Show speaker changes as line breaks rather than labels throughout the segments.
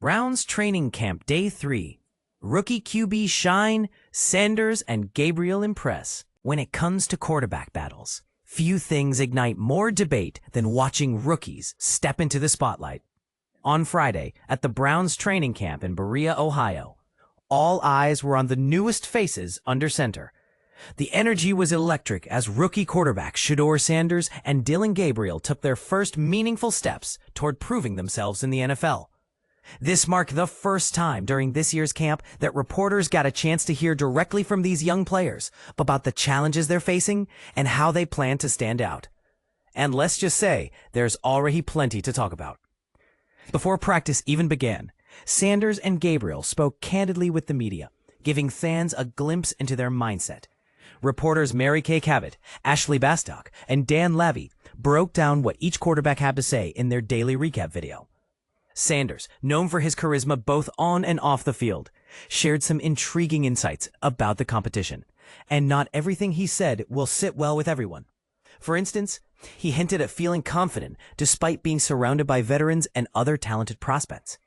Browns training camp day 3. Rookie QB shine, Sanders and Gabriel impress. When it comes to quarterback battles, few things ignite more debate than watching rookies step into the spotlight. On Friday, at the Browns training camp in Berea, Ohio, all eyes were on the newest faces under center. The energy was electric as rookie quarterbacks Shedeur Sanders and Dillon Gabriel took their first meaningful steps toward proving themselves in the NFL. This marked the first time during this year's camp that reporters got a chance to hear directly from these young players about the challenges they're facing and how they plan to stand out. And let's just say, there's already plenty to talk about. Before practice even began, Sanders and Gabriel spoke candidly with the media, giving fans a glimpse into their mindset. Reporters Kay Cabot, Ashley Bastock, and Dan Labbe broke down what each quarterback had to say in their daily recap video. Sanders, known for his charisma both on and off the field, shared some intriguing insights about the competition, and not everything he said will sit well with everyone. For instance, he hinted at feeling confident despite being surrounded by veterans and other talented prospects.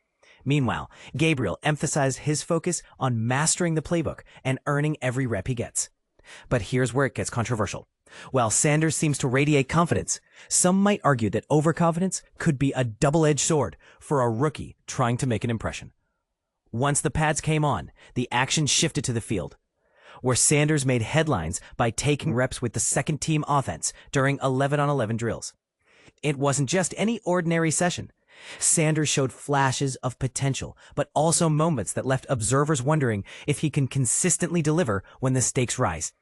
Meanwhile, Gabriel emphasized his focus on mastering the playbook and earning every rep he gets. But here's where it gets controversial. While Sanders seems to radiate confidence, some might argue that overconfidence could be a double-edged sword for a rookie trying to make an impression. Once the pads came on, the action shifted to the field, where Sanders made headlines by taking reps with the second-team offense during 11-on-11 drills. It wasn't just any ordinary session. Sanders showed flashes of potential, but also moments that left observers wondering if he can consistently deliver when the stakes rise.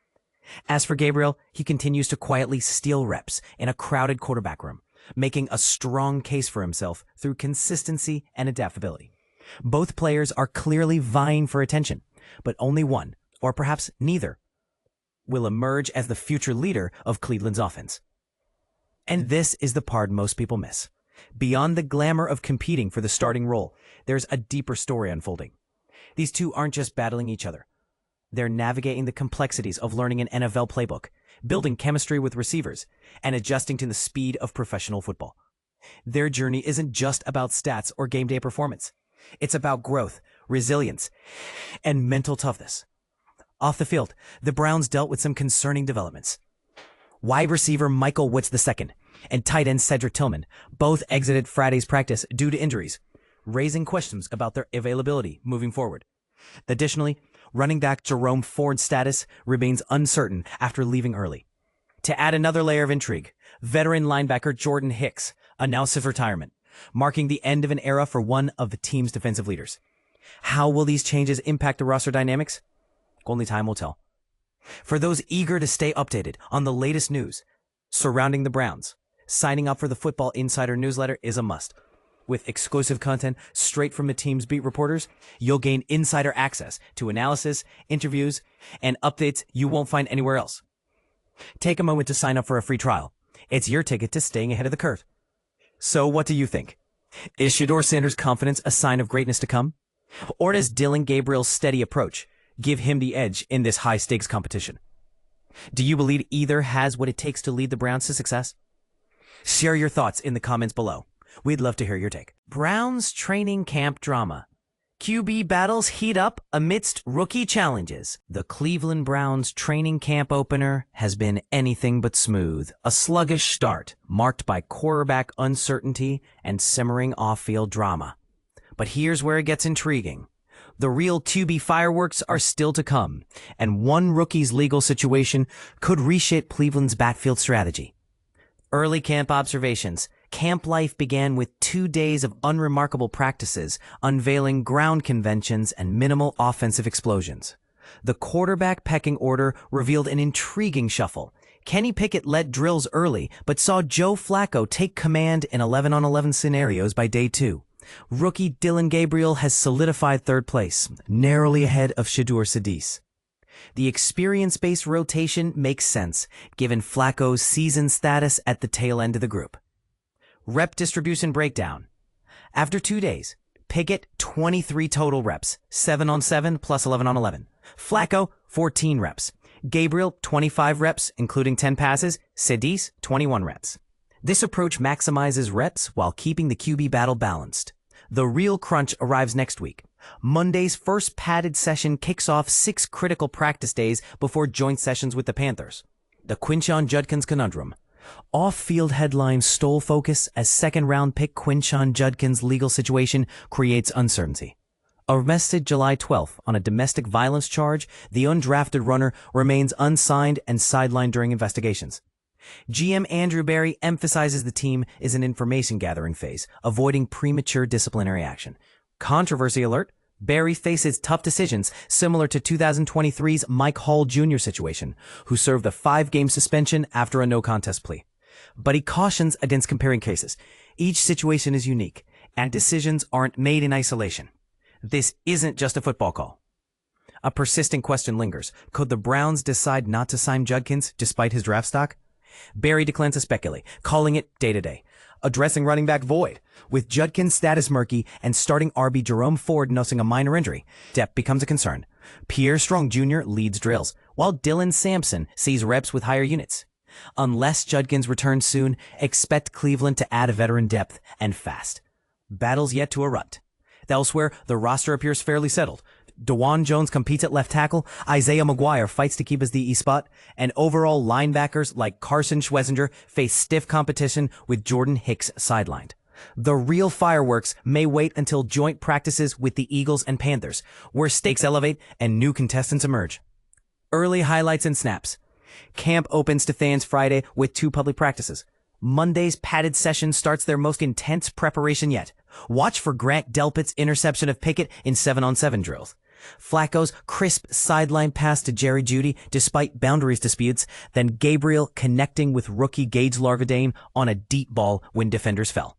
As for Gabriel, he continues to quietly steal reps in a crowded quarterback room, making a strong case for himself through consistency and adaptability. Both players are clearly vying for attention, but only one, or perhaps neither, will emerge as the future leader of Cleveland's offense. And this is the part most people miss. Beyond the glamour of competing for the starting role, there's a deeper story unfolding. These two aren't just battling each other. They're navigating the complexities of learning an NFL playbook, building chemistry with receivers, and adjusting to the speed of professional football. Their journey isn't just about stats or game day performance. It's about growth, resilience, and mental toughness. Off the field, the Browns dealt with some concerning developments. Wide receiver Michael Woods II and tight end Cedric Tillman both exited Friday's practice due to injuries, raising questions about their availability moving forward. Additionally, running back Jerome Ford's status remains uncertain after leaving early. To add another layer of intrigue, veteran linebacker Jordan Hicks announced his retirement, marking the end of an era for one of the team's defensive leaders. How will these changes impact the roster dynamics? Only time will tell. For those eager to stay updated on the latest news surrounding the Browns, signing up for the Football Insider newsletter is a must. With exclusive content straight from the team's beat reporters, you'll gain insider access to analysis, interviews, and updates you won't find anywhere else. Take a moment to sign up for a free trial. It's your ticket to staying ahead of the curve. So what do you think? Is Shedeur Sanders' confidence a sign of greatness to come? Or does Dillon Gabriel's steady approach give him the edge in this high-stakes competition? Do you believe either has what it takes to lead the Browns to success? Share your thoughts in the comments below. We'd love to hear your take. Browns training camp drama. QB battles heat up amidst rookie challenges. The Cleveland Browns training camp opener has been anything but smooth. A sluggish start marked by quarterback uncertainty and simmering off-field drama. But here's where it gets intriguing. The real QB fireworks are still to come, and one rookie's legal situation could reshape Cleveland's backfield strategy. Early camp observations. Camp life began with 2 days of unremarkable practices, unveiling ground conventions and minimal offensive explosions. The quarterback pecking order revealed an intriguing shuffle. Kenny Pickett led drills early, but saw Joe Flacco take command in 11-on-11 scenarios by day 2. Rookie Dillon Gabriel has solidified third place, narrowly ahead of Shedeur Sanders. The experience-based rotation makes sense, given Flacco's season status at the tail end of the group. Rep distribution breakdown. After 2 days, Pickett 23 total reps, 7-on-7 plus 11-on-11. Flacco 14 reps. Gabriel 25 reps, including 10 passes. Sanders 21 reps. This approach maximizes reps while keeping the QB battle balanced. The real crunch arrives next week. Monday's first padded session kicks off 6 critical practice days before joint sessions with the Panthers. The Quinshon Judkins conundrum. Off-field headlines stole focus as second-round pick Quinshon Judkins' legal situation creates uncertainty. Arrested July 12th on a domestic violence charge, the undrafted runner remains unsigned and sidelined during investigations. GM Andrew Berry emphasizes the team is an information-gathering phase, avoiding premature disciplinary action. Controversy alert, Berry faces tough decisions similar to 2023's Mike Hall Jr. situation, who served a 5-game suspension after a no-contest plea. But he cautions against comparing cases. Each situation is unique, and decisions aren't made in isolation. This isn't just a football call. A persistent question lingers. Could the Browns decide not to sign Judkins despite his draft stock? Berry declines to speculate, calling it day-to-day. Addressing running back void. With Judkins' status murky and starting RB Jerome Ford nursing a minor injury, depth becomes a concern. Pierre Strong Jr. leads drills, while Dillon Sampson sees reps with higher units. Unless Judkins returns soon, expect Cleveland to add a veteran depth, and fast. Battles yet to erupt. Elsewhere, the roster appears fairly settled. DeJuan Jones competes at left tackle, Isaiah McGuire fights to keep his DE spot, and overall linebackers like Carson Schwezinger face stiff competition with Jordan Hicks sidelined. The real fireworks may wait until joint practices with the Eagles and Panthers, where stakes elevate and new contestants emerge. Early highlights and snaps. Camp opens to fans Friday with 2 public practices. Monday's padded session starts their most intense preparation yet. Watch for Grant Delpit's interception of Pickett in 7-on-7 drills. Flacco's crisp sideline pass to Jerry Jeudy despite boundaries disputes, then Gabriel connecting with rookie Gage Larvadain on a deep ball when defenders fell.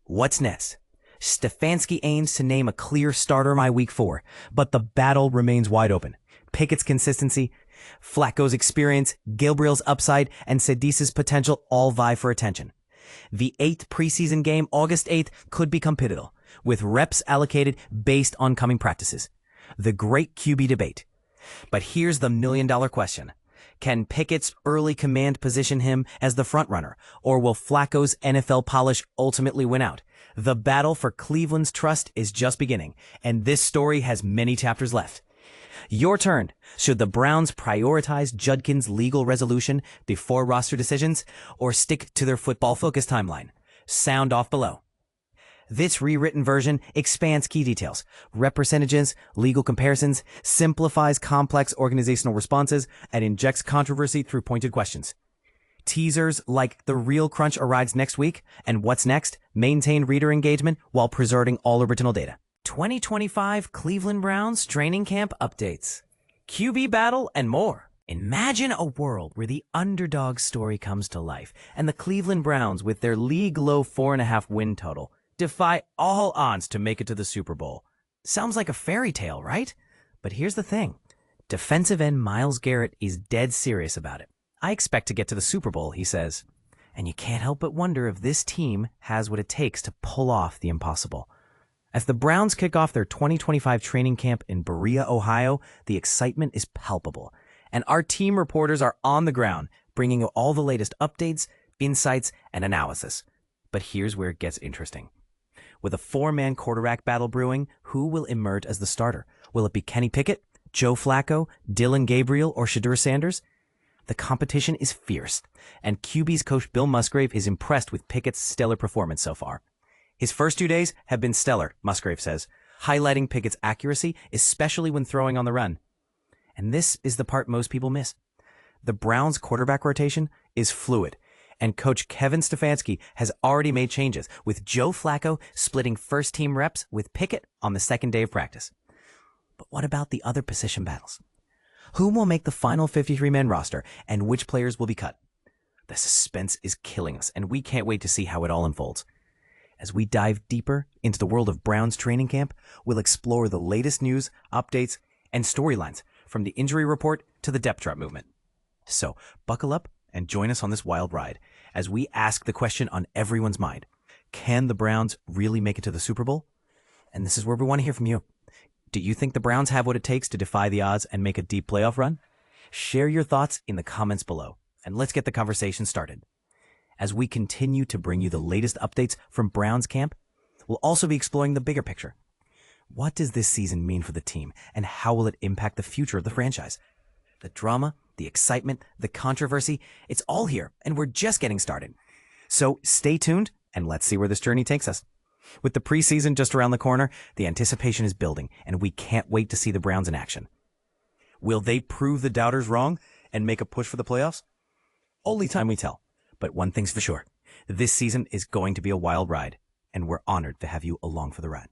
What's next? Stefanski aims to name a clear starter by week 4, but the battle remains wide open. Pickett's consistency, Flacco's experience, Gabriel's upside, and Sadisa's potential all vie for attention. The 8th preseason game, August 8th, could become pivotal, with reps allocated based on coming practices. The great QB debate. But here's the million-dollar question. Can Pickett's early command position him as the frontrunner, or will Flacco's NFL polish ultimately win out? The battle for Cleveland's trust is just beginning, and this story has many chapters left. Your turn. Should the Browns prioritize Judkins' legal resolution before roster decisions, or stick to their football-focused timeline? Sound off below. This rewritten version expands key details, rep percentages, legal comparisons, simplifies complex organizational responses, and injects controversy through pointed questions. Teasers like the real crunch arrives next week and what's next maintain reader engagement while preserving all original data. 2025 Cleveland Browns training camp updates, QB battle, and more. Imagine a world where the underdog story comes to life and the Cleveland Browns, with their league-low 4.5 win total, defy all odds to make it to the Super Bowl. Sounds like a fairy tale, right? But here's the thing. Defensive end Myles Garrett is dead serious about it. I expect to get to the Super Bowl, he says. And you can't help but wonder if this team has what it takes to pull off the impossible. As the Browns kick off their 2025 training camp in Berea, Ohio, the excitement is palpable. And our team reporters are on the ground, bringing you all the latest updates, insights, and analysis. But here's where it gets interesting. With a 4-man quarterback battle brewing, who will emerge as the starter? Will it be Kenny Pickett, Joe Flacco, Dillon Gabriel, or Shedeur Sanders? The competition is fierce, and QB's coach Bill Musgrave is impressed with Pickett's stellar performance so far. His first 2 days have been stellar, Musgrave says, highlighting Pickett's accuracy, especially when throwing on the run. And this is the part most people miss. The Browns' quarterback rotation is fluid, and coach Kevin Stefanski has already made changes, with Joe Flacco splitting first-team reps with Pickett on the second day of practice. But what about the other position battles? Who will make the final 53-man roster, and which players will be cut? The suspense is killing us, and we can't wait to see how it all unfolds. As we dive deeper into the world of Browns training camp, we'll explore the latest news, updates, and storylines, from the injury report to the depth chart movement. So buckle up and join us on this wild ride as we ask the question on everyone's mind. Can the Browns really make it to the Super Bowl? And this is where we want to hear from you. Do you think the Browns have what it takes to defy the odds and make a deep playoff run? Share your thoughts in the comments below, and let's get the conversation started. As we continue to bring you the latest updates from Browns camp, We'll also be exploring the bigger picture. What does this season mean for the team, and how will it impact the future of the franchise? The drama, the excitement, the controversy, it's all here, and we're just getting started. So stay tuned, and let's see where this journey takes us. With the preseason just around the corner, the anticipation is building, and we can't wait to see the Browns in action. Will they prove the doubters wrong and make a push for the playoffs? Only time will tell. But one thing's for sure, this season is going to be a wild ride, and we're honored to have you along for the ride.